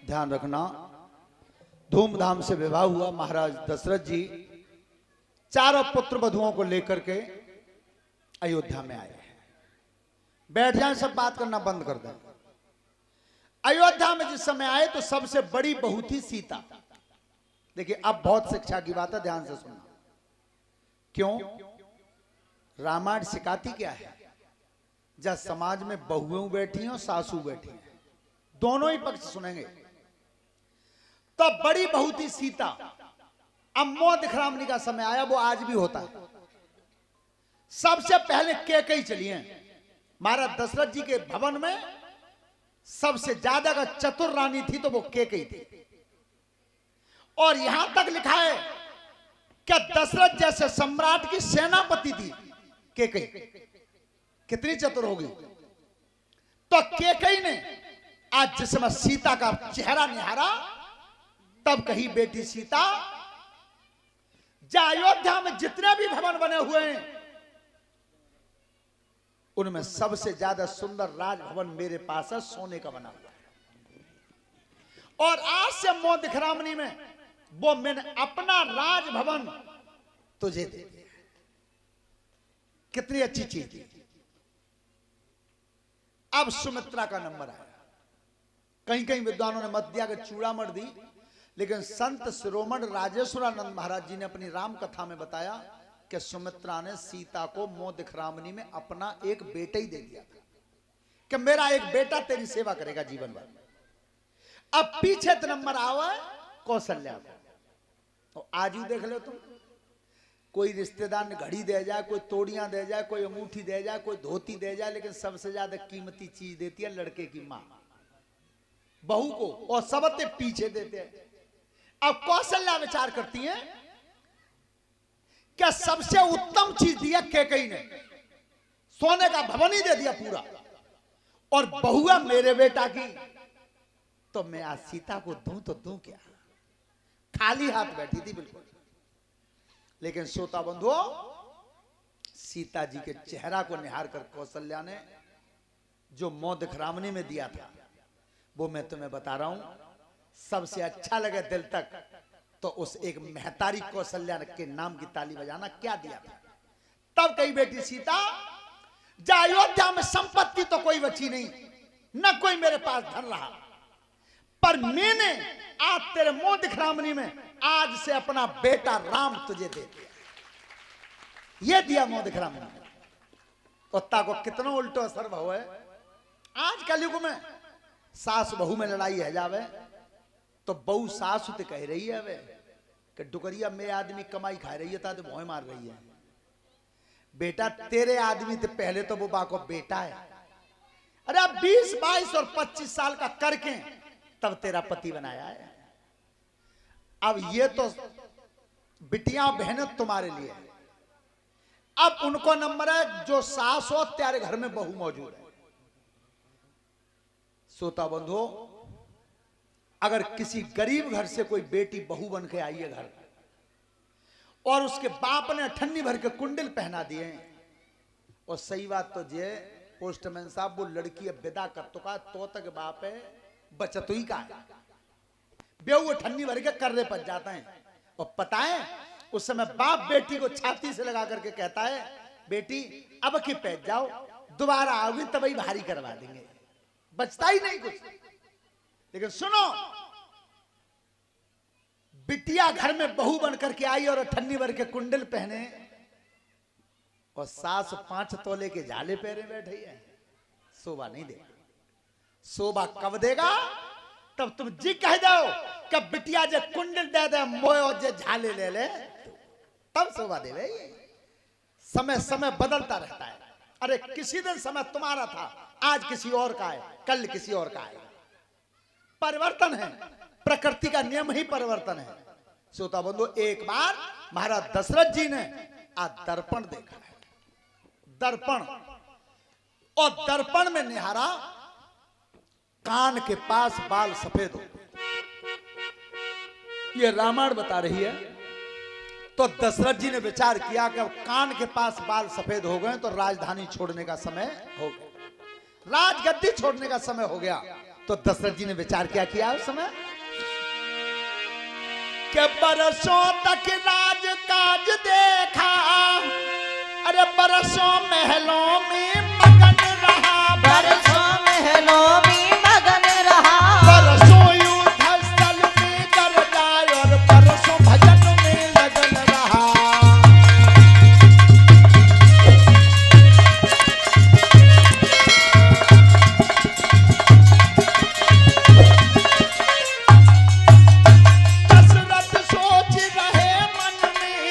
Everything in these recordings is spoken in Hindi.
ध्यान रखना, धूमधाम से विवाह हुआ। महाराज दशरथ जी चारों पुत्र वधुओं को लेकर के अयोध्या में आए। बैठ जाएं, सब बात करना बंद कर दें। अयोध्या में जिस समय आए तो सबसे बड़ी बहू थी सीता। देखिए अब बहुत शिक्षा की बात है, ध्यान से सुनना। क्यों? रामायण सिखाती क्या है? जब समाज में बहुएं बैठी हैं और सासू बैठी हैं, दोनों ही पक्ष सुनेंगे। तो बड़ी बहू थी सीता। अब मोह दिखरामनी का समय आया, वो आज भी होता है। सबसे पहले कैकेयी चली हैं। महाराज दशरथ जी के भवन में सबसे ज्यादा का चतुर रानी थी तो वो कैकेयी थी। और यहां तक लिखा है कि दशरथ जैसे सम्राट की सेनापति थी कैकेयी। कितनी चतुर होगी? तो कैकेयी ने आज जिस समय सीता का चेहरा निहारा, तब कही बेटी सीता, अयोध्या में जितने भी भवन बने हुए हैं उनमें सबसे ज्यादा सुंदर राजभवन मेरे पास है, सोने का बना हुआ है। और आज से मोह दिखरामनी में वो मैंने अपना राजभवन तुझे दे दिया। कितनी अच्छी चीज थी। अब सुमित्रा का नंबर आया। कहीं कहीं विद्वानों ने मत दिया कि चूड़ामणि दी, लेकिन संत शिरोमणि राजेश्वरानंद महाराज जी ने अपनी राम कथा में बताया कि सुमित्रा ने सीता को मोह दिखरामनी में अपना एक बेटा ही दे दिया था कि मेरा एक बेटा तेरी सेवा करेगा जीवन भर। अब पीछे तो नंबर आवा कौशल्या को। तो आज ही देख लो तुम, कोई रिश्तेदार ने घड़ी दे जाए, कोई तोड़ियां दे जाए, कोई अंगूठी दे जाए, कोई धोती दे जाए, लेकिन सबसे ज्यादा कीमती चीज देती है लड़के की मां बहू को, और सबते पीछे देते हैं। अब कौशल्या विचार करती हैं क्या सबसे उत्तम चीज दिया कैकेयी ने, सोने का भवन ही दे दिया पूरा, और बहुआ मेरे बेटा की, तो मैं आज सीता को दूं तो दूं क्या? खाली हाथ बैठी थी बिल्कुल। लेकिन श्रोता बंधुओं, सीता जी के चेहरा को निहार कर कौशल्या ने जो मोह दिखरामनी में दिया था वो मैं तुम्हें बता रहा हूं। सबसे अच्छा लगे दिल तक तो उस एक महतारी कौशल्या के नाम की ताली बजाना। क्या दिया था? तब कही बेटी सीता, अयोध्या में संपत्ति तो कोई बची नहीं, न कोई मेरे पास धन रहा, पर मैंने आज तेरे मोह दिखरामनी में आज से अपना बेटा राम तुझे दे दिया। ये दिया मोह दिखरामनी में। कुत्ता को कितना उल्टो असर हुआ है। आज कलयुग में सास बहू में लड़ाई है जावे तो बहू सास तो कह रही है वे कि डुकरिया में आदमी कमाई खा रही है तो भौं मार रही है। बेटा तेरे आदमी तो पहले तो वो बाको बेटा है। अरे अब 20, 22 और 25 साल का करके तब तेरा पति बनाया है। अब ये तो बिटियां बहनें तुम्हारे लिए है। अब उनको नंबर है जो सास हो तेरे घर में बहू मौजूद है। श्रोता बंधुओं, अगर किसी गरीब घर से कोई बेटी बहू बन के आई है घर और उसके बाप ने अठन्नी भर के कुंडल पहना दिए, और सही बात तो ये पोस्टमैन साहब वो लड़की विदा कर तो का तो तक बाप है बचत हुई का है, बेऊ अठन्नी भर के कर्रे पच जाता है। और पता है उस समय बाप बेटी को छाती से लगा करके कहता है, बेटी अब की पैच जाओ, दोबारा आओगी तभी भारी करवा देंगे। बचता ही नहीं कुछ। लेकिन सुनो, बिटिया घर में बहू बन करके आई और अठन्नी भर के कुंडल पहने, और सास 5 तोले के झाले पहने बैठे है। शोभा नहीं देगा। शोभा कब देगा? तब तुम जी कह जाओ कि बिटिया जे कुंडल दे दे मोयो जे झाले ले ले, तब शोभा देवे। समय समय बदलता रहता है। अरे किसी दिन समय तुम्हारा था, आज किसी और का है, कल किसी और का है। परिवर्तन है, प्रकृति का नियम ही परिवर्तन है। श्रोता बंधु, एक बार महाराज दशरथ जी ने आज दर्पण देखा है। दर्पण, और दर्पण में निहारा, कान के पास बाल सफेद हो। ये रामायण बता रही है। तो दशरथ जी ने विचार किया कि कान के पास बाल सफेद हो गए तो राजधानी छोड़ने का समय हो गया, राजगद्दी छोड़ने का समय हो गया। तो दशरथ जी ने विचार क्या किया उस समय कि बरसों तक राज काज देखा, अरे बरसों महलों में मगन रहा, बरसों महलों में मगन रहा, बरसों युद्ध स्थल में कर जाए और बरसों भजन में लगन रहा। दशरथ सोच रहे मन में,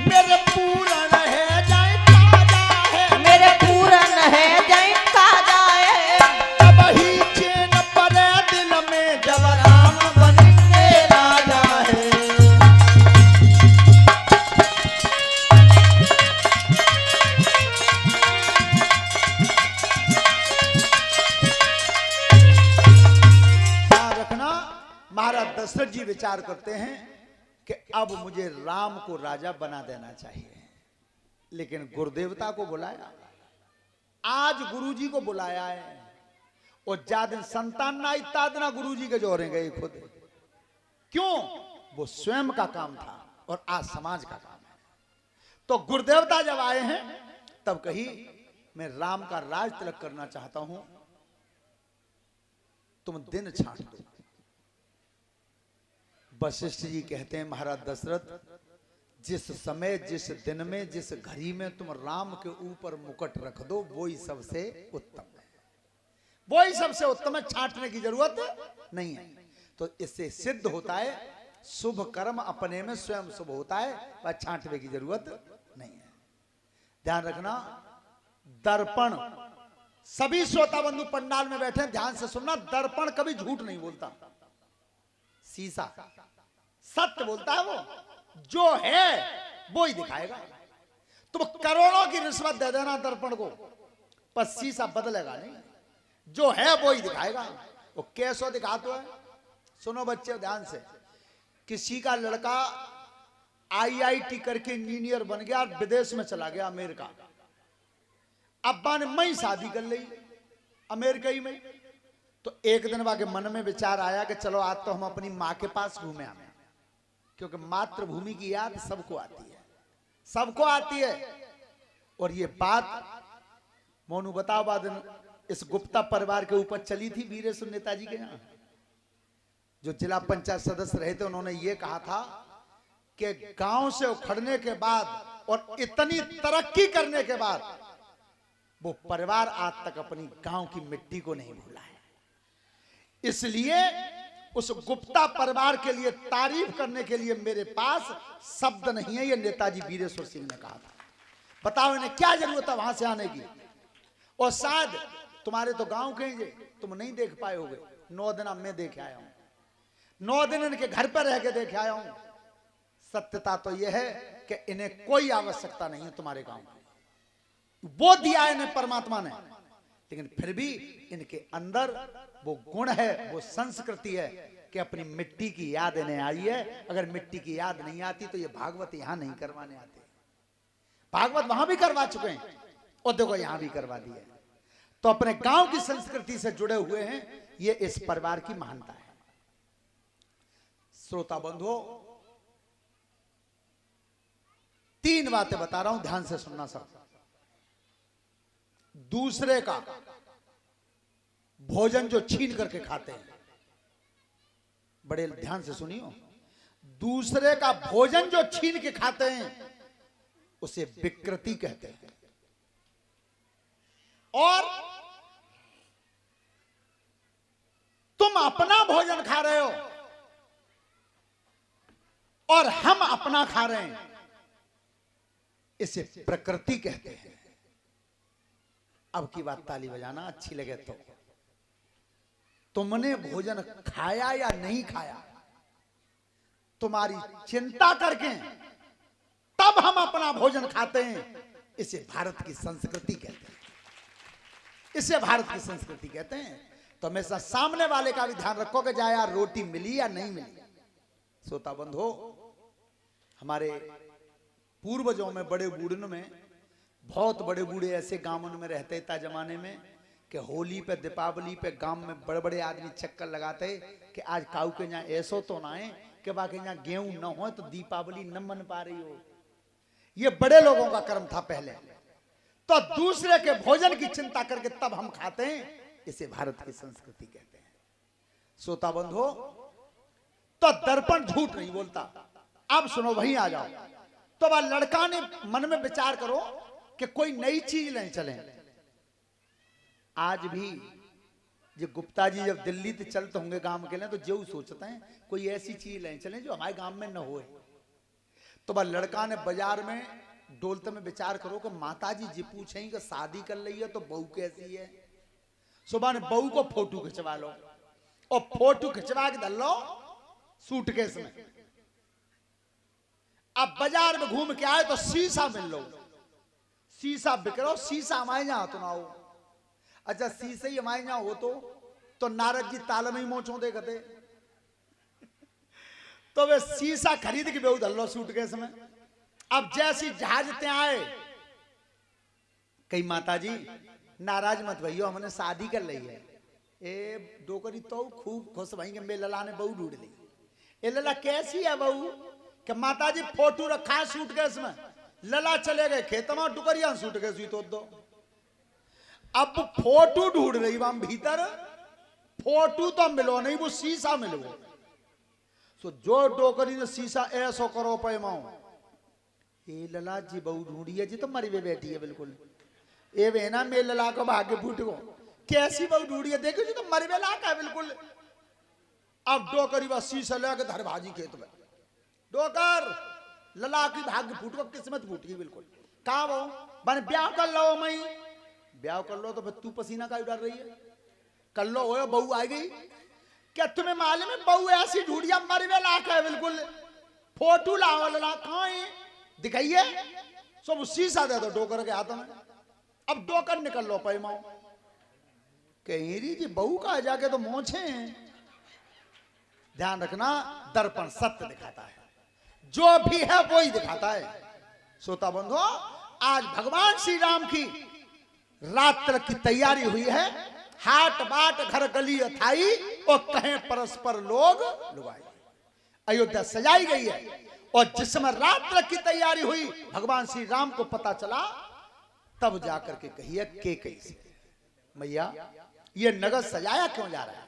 मेरे पूर्ण है जाए ताजा है, मेरे पूरन है जय ताजा है, तब ही चैन पड़े दिल में जब राम बनेंगे राजा है। ध्यान रखना, महाराज दशरथ जी विचार करते हैं कि अब मुझे राम को राजा बना देना चाहिए, लेकिन गुरुदेवता को बुलाया, आज गुरुजी को बुलाया है, और ज्यादा संतान ना इत्यादि ना गुरुजी के जोरे गए खुद। क्यों? वो स्वयं का काम था और आज समाज का काम है। तो गुरुदेवता जब आए हैं तब कही मैं राम का राज तिलक करना चाहता हूं, तुम दिन छांट दो। वशिष्ठ जी कहते हैं महाराज दशरथ, जिस समय जिस दिन में जिस घड़ी में तुम राम के ऊपर मुकुट रख दो वही सबसे उत्तम है, वही सबसे उत्तम है, छांटने की जरूरत नहीं है। तो इससे सिद्ध होता है शुभ कर्म अपने में स्वयं शुभ होता है, वह छांटने की जरूरत नहीं है। ध्यान रखना, दर्पण, सभी श्रोता बंधु पंडाल में बैठे ध्यान से सुनना, दर्पण कभी झूठ नहीं बोलता, शीशा सत्य बोलता है, वो जो है वो ही दिखाएगा। तुम करोड़ों की रिश्वत दे देना दर्पण को, पर शीशा बदलेगा नहीं, जो है वो ही दिखाएगा। वो कैसो दिखाते है, सुनो बच्चे ध्यान से, किसी का लड़का IIT करके इंजीनियर बन गया और विदेश में चला गया अमेरिका, अब्बा ने मई शादी कर ली अमेरिका ही में, तो एक दिन वाके मन में विचार आया कि चलो आज तो हम अपनी माँ के पास घूमे आए, क्योंकि मातृभूमि की याद सबको आती है, सबको आती है। और ये बात मोनू बताओ, बाद इस गुप्ता परिवार के ऊपर चली थी वीरेश्वर नेताजी के यहाँ, जो जिला पंचायत सदस्य रहे थे, उन्होंने ये कहा था कि गांव से उखड़ने के बाद और इतनी तरक्की करने के बाद वो परिवार आज तक अपनी गांव की मिट्टी को नहीं भूला है। इसलिए उस गुप्ता परिवार के लिए तारीफ करने के लिए मेरे पास शब्द नहीं है, ये नेताजी वीरेश्वर सिंह ने कहा था। बताओ इन्हें क्या जरूरत है वहां से आने की, और शायद तुम्हारे तो गांव के हैं, तुम नहीं देख पाए होगे। 9 दिन मैं देख आया हूं, 9 दिन इनके घर पर रह के देख आया हूं। सत्यता तो यह है कि इन्हें कोई आवश्यकता नहीं है तुम्हारे गांव की, वो दिया इन्हें परमात्मा ने, लेकिन फिर भी इनके अंदर वो गुण है, वो संस्कृति है कि अपनी मिट्टी की याद इन्हें आई है। अगर मिट्टी की याद नहीं आती तो ये भागवत यहां नहीं करवाने आते, भागवत वहां भी करवा चुके हैं और देखो यहां भी करवा दिया। तो अपने गांव की संस्कृति से जुड़े हुए हैं, ये इस परिवार की महानता है। श्रोता बंधुओं, 3 बातें बता रहा हूं, ध्यान से सुनना सब। दूसरे का भोजन जो छीन करके खाते हैं, बड़े ध्यान से सुनियो, दूसरे का भोजन जो छीन के खाते हैं उसे विकृति कहते हैं। और तुम अपना भोजन खा रहे हो और हम अपना खा रहे हैं, इसे प्रकृति कहते हैं। अब की बात ताली बजाना अच्छी लगे तो, तुमने भोजन खाया या नहीं खाया, तुम्हारी चिंता करके तब हम अपना भोजन खाते हैं, इसे भारत की संस्कृति कहते हैं, इसे भारत की संस्कृति कहते हैं। तो हमेशा सामने वाले का भी ध्यान रखो कि जाए यार रोटी मिली या नहीं मिली। श्रोता बंधो, हमारे पूर्वजों में, बड़े बूढ़ों में, बहुत बड़े बूढ़े ऐसे गांवों में रहते था जमाने में कि होली पे दीपावली पे गांव में बड़े बड़े आदमी चक्कर लगाते कि आज काऊ के यहाँ ऐसो तो ना है कि बाकी यहाँ गेहूं न हो तो दीपावली न मन पा रही हो। ये बड़े लोगों का कर्म था पहले। तो दूसरे के भोजन की चिंता करके तब हम खाते हैं, इसे भारत की संस्कृति कहते हैं। श्रोता बंधो, तो दर्पण झूठ नहीं बोलता। अब सुनो, वहीं आ जाओ। तो वह लड़का ने मन में विचार करो कि कोई नई चीज लें चले। आज भी जो गुप्ता जी जब दिल्ली से चलते होंगे गांव के लिए, तो जो सोचते हैं कोई ऐसी चीज लें चले जो हमारे गांव में न होए। तो वह लड़का ने बाजार में डोलते में विचार करो कि माता जी पूछें कि शादी कर ली है तो बहू कैसी है। सुबह ने बहू को फोटो खिंचवा लो और फोटो खिंचवा के धर लो सूटकेस में। अब बाजार में घूम के आए तो शीशा मिल लो, शीशा बिक रहा हो, शीशा हमारे यहां तो ना हो। अच्छा शीशे ही हमारे यहां हो तो नारद जी ताल में ही मोचों देखते। तो वे शीशा खरीद के बेहू धर लो सूटकेस में। अब जैसी जहाजते आए, कई माता जी नाराज मत भइयो, हमने शादी कर ली है। ए डोकरी तो खूब खुश भाई के मेरे लला ने बहू ढूंढ ली। ए लला कैसी है बहू? कि माता जी फोटो रखा है सूटकेस में। लला चले गए खेत में, डुकरिया सूटकेस ही तो दो। अब फोटो ढूंढ रही वहां भीतर, फोटो तो मिलो नहीं, वो शीशा मिलो। सो जो डोकरी ने शीशा ऐसो करो पैमाओ, ए लला जी बहू ढूंढी है जी तो मरी हुई बैठी है बिल्कुल। ए वे ना मेरे लला को भाग्य फूट गो, कैसी बहू ढूंढी है देखो जी तो मरी हुई लाका है बिल्कुल। अब डोकरी बस शीशा लेके धर भाजी खेत में। डोकर लला की भाग्य फूट गो, किस्मत फूट गई बिल्कुल। कहा वो बन ब्याह कर लो, मई ब्याह कर लो। तो फिर तू पसीना का डर रही है? कर लो हो, बहू आ गई। क्या तुम्हें मालूम है बहू ऐसी ढूंढिया मरी हुई लाका है बिल्कुल। फोटो लाओ लला, कहाँ है दिखाइए। सब शीशा दे दो डोकर के हाथों में। अब डोकर निकल लो पैमाओ। कहीं जी बहू का जाके तो मोछे हैं। ध्यान रखना, दर्पण सत्य दिखाता है, जो भी है वो ही दिखाता है। श्रोता बंधु, आज भगवान श्री राम की रात्र की तैयारी हुई है। हाट बाट घर गली अथाई और कहें परस्पर लोग लुगाई। अयोध्या सजाई गई है और जिस समय रात्र की तैयारी हुई भगवान श्री राम को पता चला, तब जाकर के कहिए कैकेयी से, मैया ये नगर सजाया क्यों जा रहा है?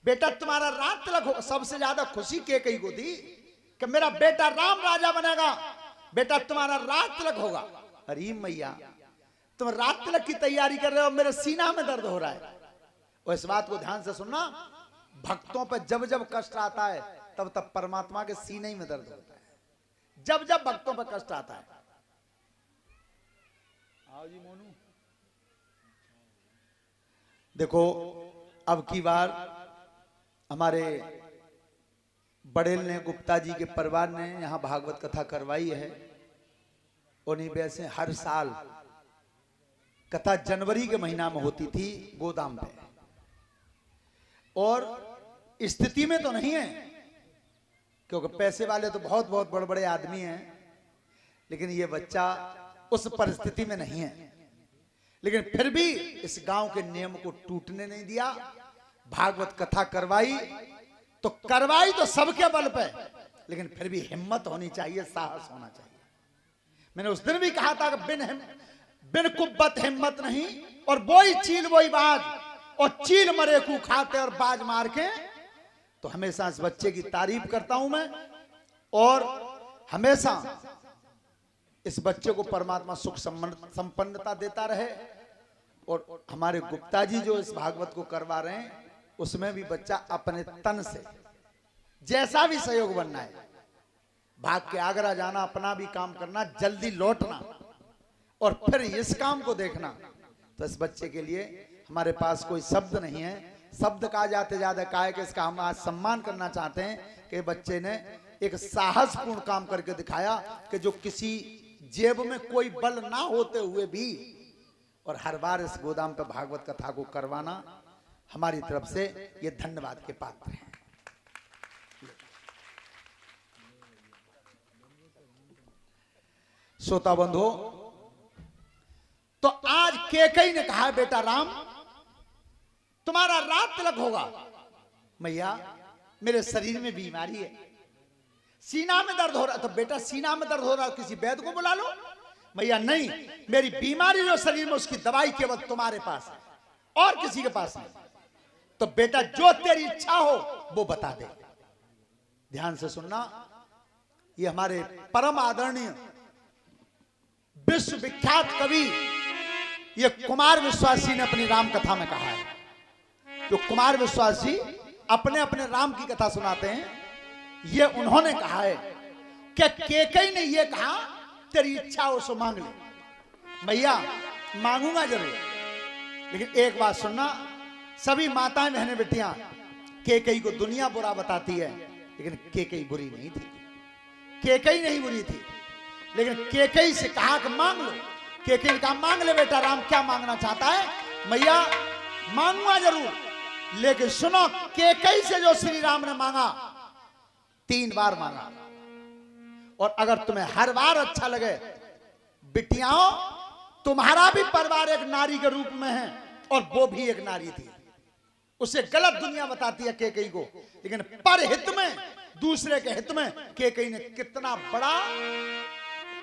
बेटा तुम्हारा रात तिलक होगा। सबसे ज्यादा खुशी कैकेयी को थी कि मेरा बेटा राम राजा बनेगा। बेटा तुम्हारा रात तिलक होगा। अरे मैया तुम रात तिलक की तैयारी कर रहे हो, मेरे सीना में दर्द हो रहा है। और इस बात को ध्यान से सुनना, भक्तों पर जब जब कष्ट आता है तब तब परमात्मा के सीने में दर्द होता है। जब जब भक्तों पर कष्ट आता है। आओ जी मोनू, देखो अब की बार हमारे बड़ेल ने, गुप्ता जी के परिवार ने यहां भागवत कथा करवाई है। उन्हीं वैसे हर साल कथा जनवरी के महीना में होती थी गोदाम पे। और स्थिति में तो नहीं है क्योंकि पैसे वाले तो बहुत बहुत बड़े बड़े आदमी हैं, लेकिन ये बच्चा उस परिस्थिति में नहीं है। लेकिन फिर भी इस गांव के नियम को टूटने नहीं दिया। भागवत कथा करवाई तो सबके बल पे, लेकिन फिर भी हिम्मत होनी चाहिए, साहस होना चाहिए। मैंने उस दिन भी कहा था कि बिन कुब्बत हिम्मत नहीं, और वही चील वही बाज, और चील मरे को खाते और बाज मार के। तो हमेशा इस बच्चे की तारीफ करता हूं मैं, और हमेशा इस बच्चे को परमात्मा सुख संपन्नता देता रहे। और हमारे गुप्ता जी जो इस भागवत को करवा रहे हैं, उसमें भी बच्चा अपने तन से जैसा भी सहयोग बनना है, भाग के आगरा जाना, अपना भी काम करना, जल्दी लौटना, और फिर इस काम को देखना। तो इस बच्चे के लिए हमारे पास कोई शब्द नहीं है। शब्द कहा जाते ज्यादा का है कि इसका हम आज सम्मान करना चाहते हैं कि बच्चे ने एक साहसपूर्ण काम करके दिखाया कि जो किसी जेब में कोई बल ना होते हुए भी, और हर बार इस गोदाम पर भागवत कथा को करवाना हमारी तरफ से ये धन्यवाद के पात्र हैं। श्रोता बंधु, तो आज कैकेयी ने कहा बेटा राम तुम्हारा रात तिलक होगा। मैया मेरे शरीर में बीमारी है, सीना में दर्द हो रहा। तो बेटा सीना में दर्द हो रहा, किसी वैद्य को बुला लो। मैया नहीं, मेरी बीमारी जो शरीर में, उसकी दवाई केवल तुम्हारे पास है और किसी के पास नहीं। तो बेटा जो तेरी इच्छा हो वो बता दे। ध्यान से सुनना, ये हमारे परम आदरणीय विश्वविख्यात कवि ये कुमार विश्वासी ने अपनी राम कथा में कहा है। जो कुमार विश्वासी अपने अपने राम की कथा सुनाते हैं, ये उन्होंने कहा है कि केकई ने ये कहा तेरी इच्छा हो सो मांग ले। भैया मांगूंगा जरूर, लेकिन एक बात सुनना, सभी माताएं बहनें बेटियां केकई को दुनिया बुरा बताती है, लेकिन केकई बुरी नहीं थी। केकई नहीं बुरी थी, लेकिन केकई से कहा कि मांग लो। केकई ने कहा मांग ले बेटा, राम क्या मांगना चाहता है। मैया मांगूंगा जरूर, लेकिन सुनो, केकई से जो श्री राम ने मांगा 3 बार मांगा। और अगर तुम्हें हर बार अच्छा लगे, बिटियाओं तुम्हारा भी परिवार एक नारी के रूप में है और वो भी एक नारी थी। उसे गलत दुनिया बताती है केकई को, लेकिन पर हित में, दूसरे के हित में केकई ने कितना बड़ा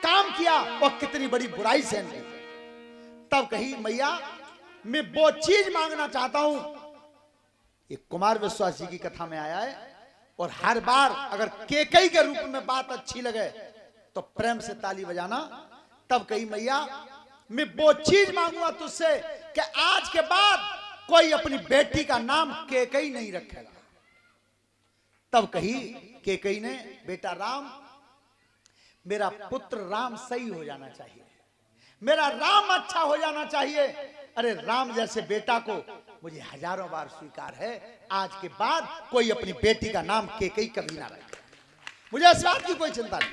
काम किया और कितनी बड़ी बुराई सहन की। तब कही मैया मैं वो चीज मांगना चाहता हूं। ये कुमार विश्वासी की कथा में आया है। और हर बार अगर केकई के रूप में बात अच्छी लगे तो प्रेम से ताली बजाना। तब कही मैया मैं वो चीज मांगूंगा तुझसे कि आज के बाद कोई अपनी बेटी का नाम केकई नहीं रखेगा। तब कही केकई ने, बेटा राम, मेरा पुत्र राम सही हो जाना चाहिए, मेरा राम अच्छा हो जाना चाहिए। अरे राम जैसे बेटा को मुझे हजारों बार स्वीकार है, आज के बाद कोई अपनी बेटी का नाम केकई कभी ना रखे। मुझे इस बात की कोई चिंता नहीं।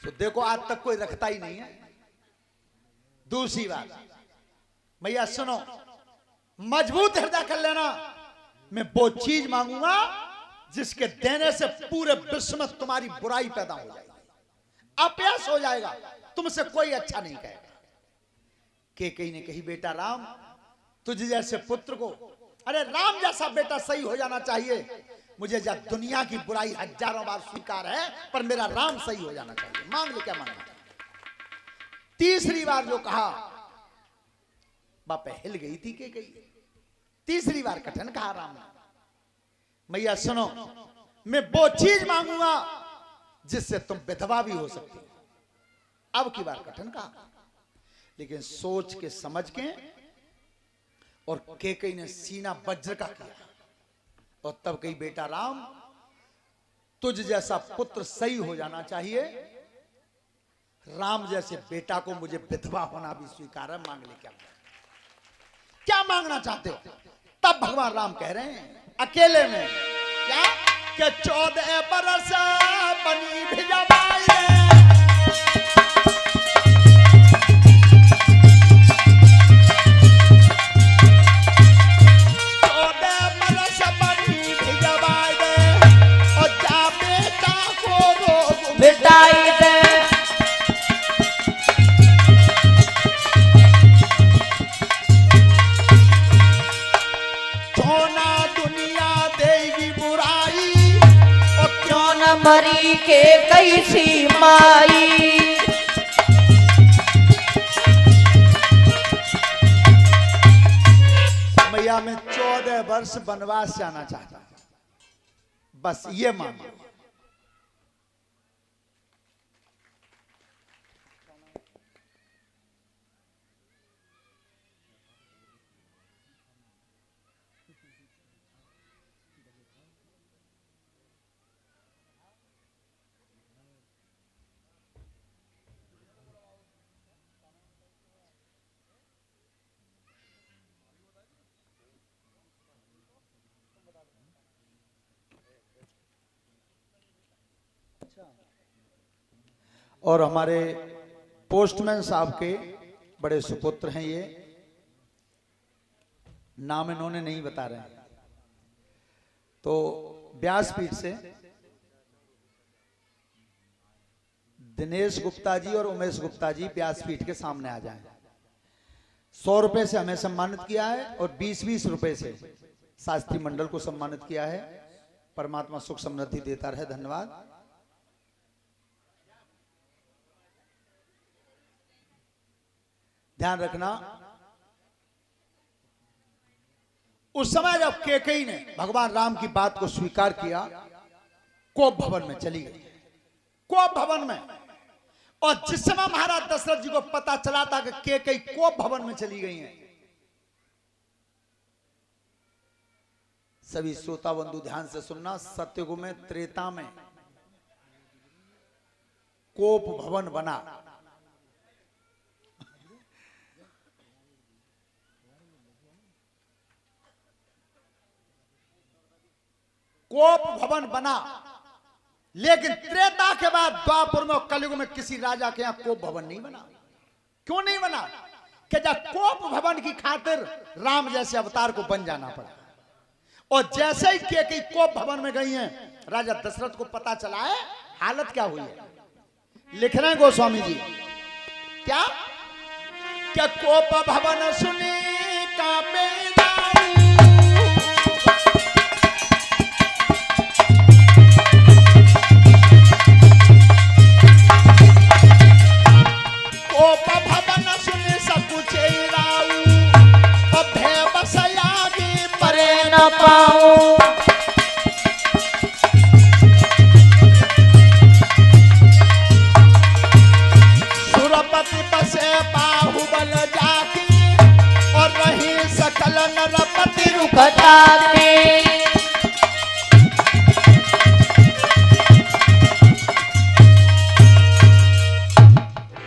तो देखो आज तक कोई रखता ही नहीं है। दूसरी बात, मैया सुनो, मजबूत हृदय कर लेना, मैं वो चीज मांगूंगा जिसके देने से पूरे विश्व में तुम्हारी बुराई पैदा हो जाएगी, अपयश हो जाएगा, तुमसे कोई अच्छा नहीं कहेगा। केकई ने कही बेटा राम, तुझ जैसे पुत्र को, अरे राम जैसा बेटा सही हो जाना चाहिए। मुझे जब दुनिया की बुराई हजारों बार स्वीकार है, पर मेरा राम सही हो जाना चाहिए। मांग ले, क्या मांगना। तीसरी बार जो कहा, बाप हिल गई थी केकई। तीसरी बार कठिन कहा राम ने। मैया सुनो, मैं वो चीज मांगूंगा जिससे तुम विधवा भी हो सकती हो। अब की बार कठिन कहा, लेकिन सोच के समझ के। और केकई ने सीना वज्र का किया और तब कही बेटा राम, तुझ जैसा पुत्र सही हो जाना चाहिए, राम जैसे बेटा को मुझे विधवा होना भी स्वीकार है। मांग ले, क्या मांगना चाहते हो। तब भगवान राम कह रहे हैं अकेले में, क्या कि 14 बरस बनी भिजवाए, 14 बरस बनी भिजवाए दे, और जा बेटा को रोग मिटाई दे। मरी के कैसी माई, मैया मैं 14 वर्ष वनवास जाना चाहता हूं, बस ये मांगो। और हमारे पोस्टमैन साहब के बड़े सुपुत्र हैं ये, नाम इन्होंने नहीं बता रहे हैं। तो व्यासपीठ से दिनेश गुप्ता जी और उमेश गुप्ता जी व्यासपीठ के सामने आ जाएं। 100 रुपए से हमें सम्मानित किया है और 20-20 रुपए से शास्त्री मंडल को सम्मानित किया है। परमात्मा सुख समृद्धि देता रहे। धन्यवाद। ध्यान रखना, उस समय जब कैकेयी ने भगवान राम की बात को स्वीकार किया, कोप भवन में चली गई। कोप भवन में, और जिस समय महाराज दशरथ जी को पता चला था कि कैकेयी कोप भवन में चली गई हैं, सभी श्रोता बंधु ध्यान से सुनना, सत्ययुग में, त्रेता में कोप भवन बना। कोप भवन बना, लेकिन त्रेता के बाद द्वापर में, कलयुग में किसी राजा के यहां कोप भवन नहीं बना। क्यों नहीं बना? कि जब कोप भवन की खातिर राम जैसे अवतार को बन जाना पड़ा। और जैसे ही कैकेयी कोप भवन में गई हैं, राजा दशरथ को पता चला है हालत क्या हुई है। लिख रहे हैं गोस्वामी जी, क्या क्या कोप भवन सुनी कांपे कोप भवन सुनी सकुचे राऊ, भय बसयागी परे न पाऊं। सुरपति बसे बाहुबल जाकी, और रही सकल नरपति रुख खटाके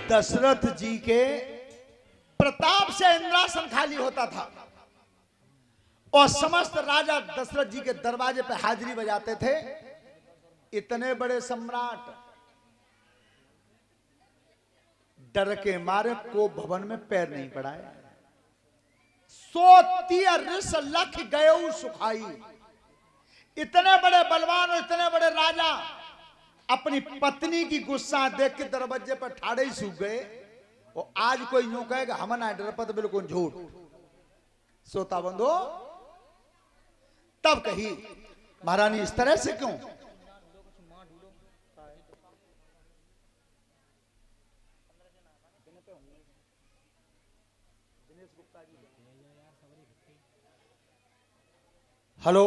दशरथ जी के प्रताप से इंद्रासन खाली होता था और समस्त राजा दशरथ जी के दरवाजे पे हाजिरी बजाते थे। इतने बड़े सम्राट डर के मारे कोप भवन में पैर नहीं पड़ाए। 130 लख गए सुखाई। इतने बड़े बलवान और इतने बड़े राजा अपनी पत्नी की गुस्सा देख के दरवाजे पर ठाड़े ही सूख गए। और आज कोई यूं कहेगा हम ना डरपत, बिल्कुल झूठ। सोता बंधो, तब कही महारानी इस तरह से क्यों? हेलो,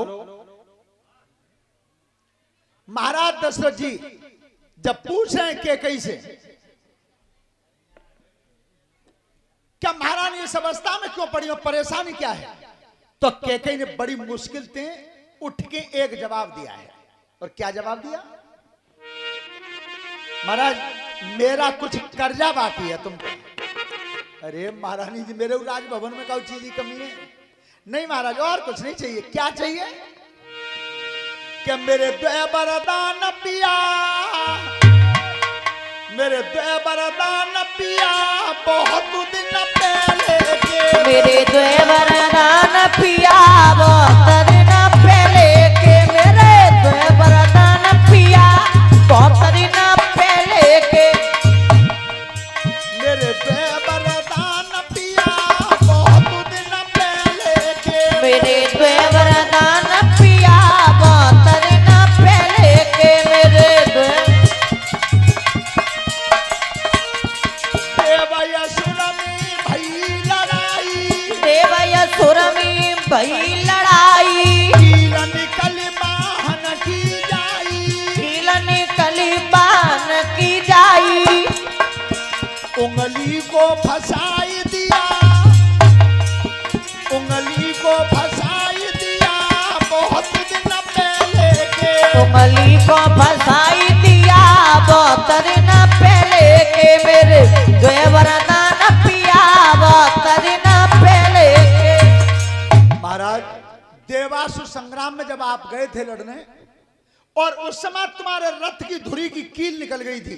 महाराज दशरथ जी जब पूछ रहे हैं कैकेयी से, क्या महारानी इस अवस्था में क्यों पड़ी हो, परेशानी क्या है? तो कैकेयी ने बड़ी मुश्किल से उठ के एक जवाब दिया है। और क्या जवाब दिया? महाराज मेरा कुछ कर्जा बाकी है तुम पे। अरे महारानी जी, मेरे राजभवन में कोई चीज की कमी है? नहीं महाराज, और कुछ नहीं चाहिए। क्या चाहिए? कि मेरे द्वय वरदान पिया, मेरे द्वय वरदान पिया, बहुत दिन पहले के। मेरे द्वय वरदान पिया, बहुत दिन पहले के। मेरे द्वय वरदान पिया, बहुत दिन पहले के। मेरे द्वय वरदान पिया, बहुत दिन पहले के। मेरे द्वय वरदान पिया, बहुत दिन पहले के। मेरे द्वय देवयसुर में भई लड़ाई, कीलन कलिबान की जाई, कीलन कलिबान की जाई। उंगली को फंसाई दिया, उंगली को फंसाई दिया, बहुत दिन पहले के। उंगली को फंसाई दिया, बहुत दिन पहले के। मेरे द्वय वरदान पिया, बहुत दिन पहले के। महाराज देवासुर संग्राम में जब आप गए थे लड़ने, और उस समय तुम्हारे रथ की धुरी की कील निकल गई थी,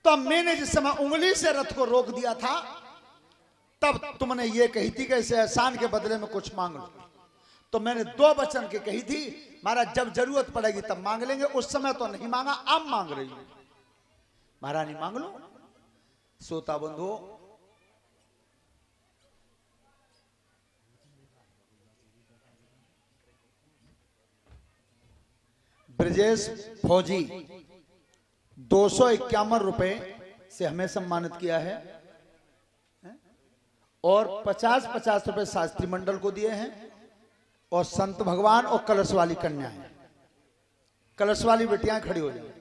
तो मैंने जिस समय उंगली से रथ को रोक दिया था, तब तुमने ये कही थी कि इसे एहसान के बदले में कुछ मांग लो। तो मैंने 2 वचन के कही थी, महाराज जब जरूरत पड़ेगी तब मांग लेंगे, उस समय तो नहीं मांगा, अब मांग रही हूं। महारानी मांग लो। सोता बंधु, ब्रजेश फौजी 251 रुपए से हमें सम्मानित किया है और 50-50 रुपए शास्त्री मंडल को दिए हैं और संत भगवान और कलश वाली कन्याएं, कलश वाली बेटियां खड़ी हो जाए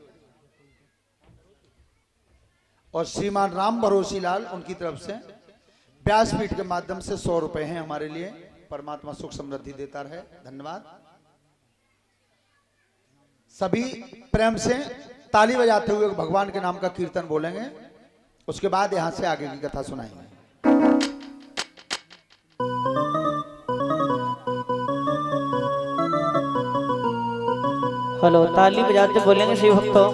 और श्रीमान राम भरोसी लाल उनकी तरफ से व्यासपीठ के माध्यम से 100 रुपए हैं हमारे लिए। परमात्मा सुख समृद्धि देता रहे। धन्यवाद। सभी प्रेम से ताली बजाते हुए भगवान के नाम का कीर्तन बोलेंगे, उसके बाद यहां से आगे की कथा सुनाएंगे। हेलो, ताली बजाते बोलेंगे शिव भक्तों।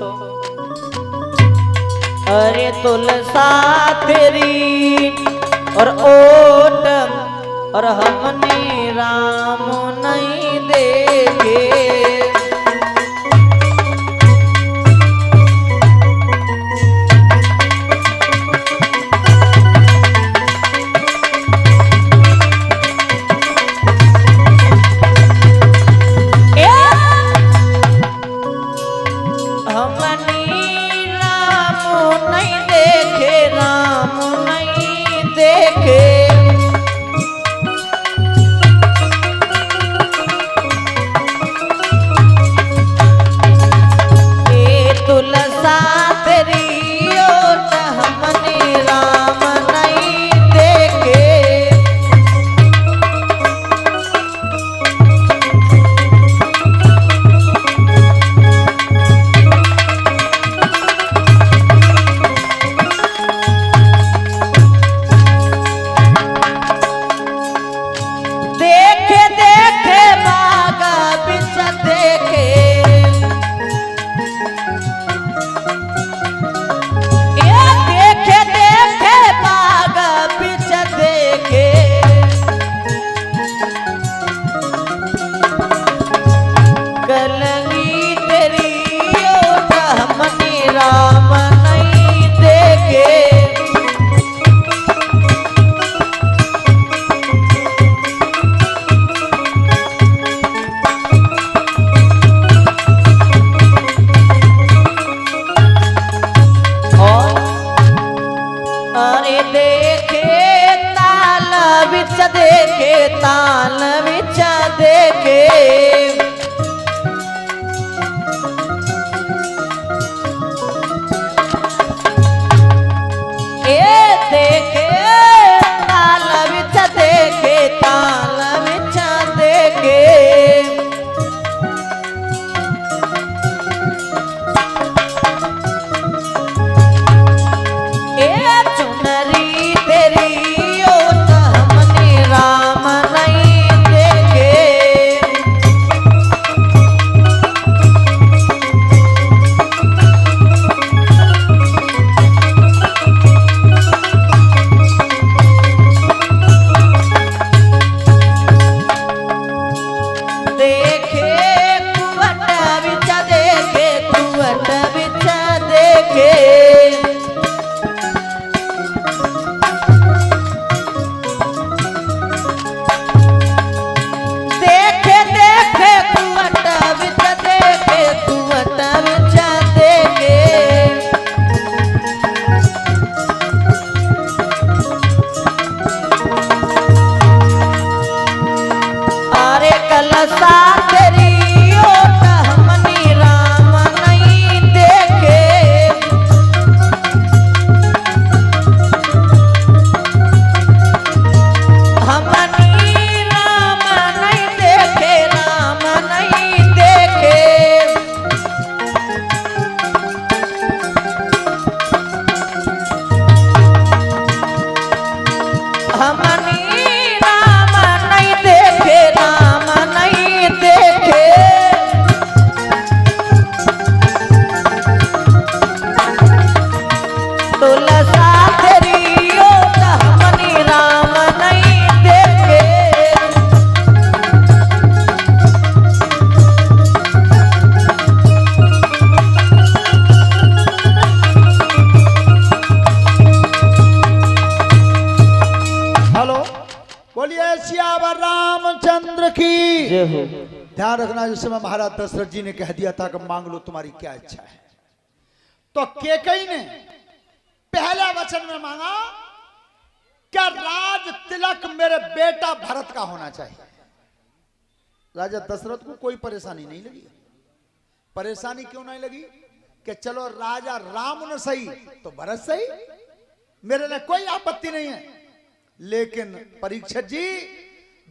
अरे तुलसा तेरी और ओट और हमने राम नहीं देखे। ध्यान रखना, जैसे मैं महाराज दशरथ जी ने कह दिया था कि मांग लो तुम्हारी क्या इच्छा है, तो केकई ने पहला वचन में मांगा क्या राज तिलक मेरे बेटा भरत का होना चाहिए। राजा दशरथ को कोई परेशानी नहीं लगी। परेशानी क्यों नहीं लगी कि चलो राजा राम न सही तो भरत सही, मेरे लिए कोई आपत्ति नहीं है। लेकिन परीक्षित जी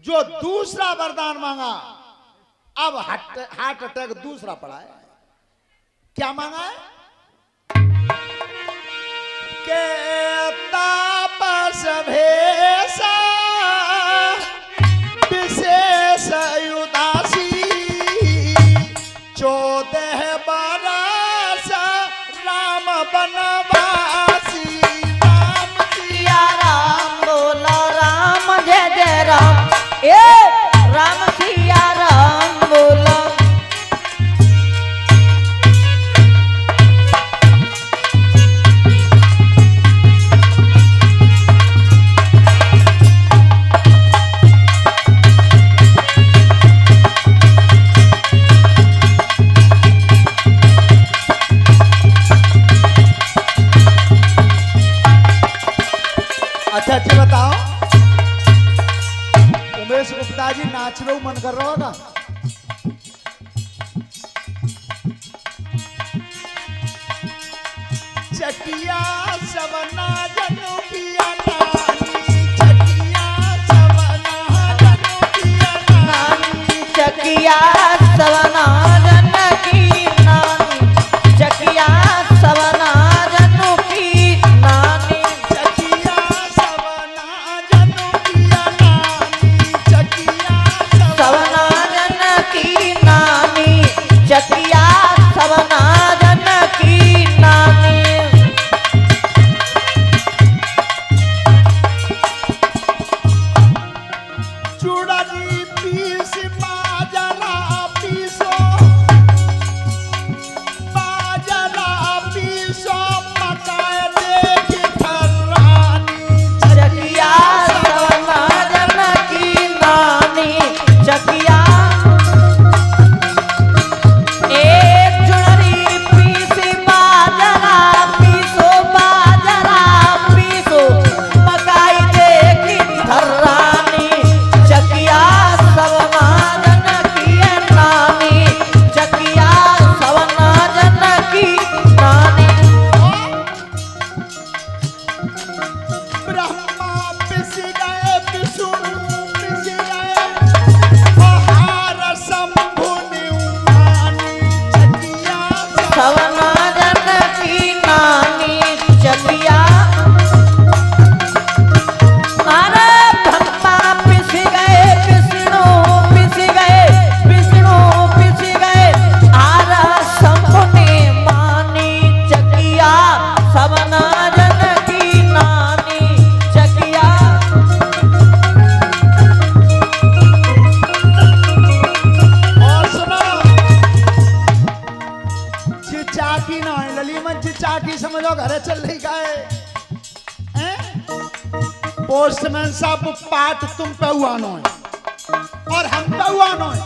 जो दूसरा वरदान मांगा, अब हार्ट अटैक दूसरा पड़ा है। क्या मांगा है के तापस भेषा विशेष उदासी 14 बरस राम बनवासी। राम सिया राम बोलो राम जय जय राम, ए राम सिया राम बोलो। अच्छा बताओ, उमेश गुप्ता जी नाच लो, मन कर रहा होगा। चकिया सवना जनू किया नानी, चकिया सवना जनू किया नानी, चकिया सवना जन की नानी, चकिया सवना जन की नानी, चकिया सवना जनू किया नानी, चकिया सवना जन की नानी, चकिया सवना जन की नानी। चूड़नी पीस बाजरा पीसो, बाजरा पीसो पकाए देखी ठर्रानी, चकिया सवना जन की नानी, चकिया एक चुनरी पीसी बाजरा पीसो, बाजरा पीसो मकाई देखी धर्रानी, चकिया सवना जन की नानी, चकिया सवना जन की नानी। ब्रह्मा पिस गए विष्णु पिस गए, आहार शंभु निउमानी, चकिया सवना जन की नानी, चकिया अरे ब्रह्मा पिस गए विष्णु पिस गए, विष्णु पिस गए आर शंभु ने मानी, चकिया सवना जन की नानी, चकिया और सुनो, चिचाकी ना है लली मन, चिचाकी समझो घरे चल रही का है। पोस्टमैन साहब पाठ तुम पे हुआ नो है और हम पे हुआ नो है।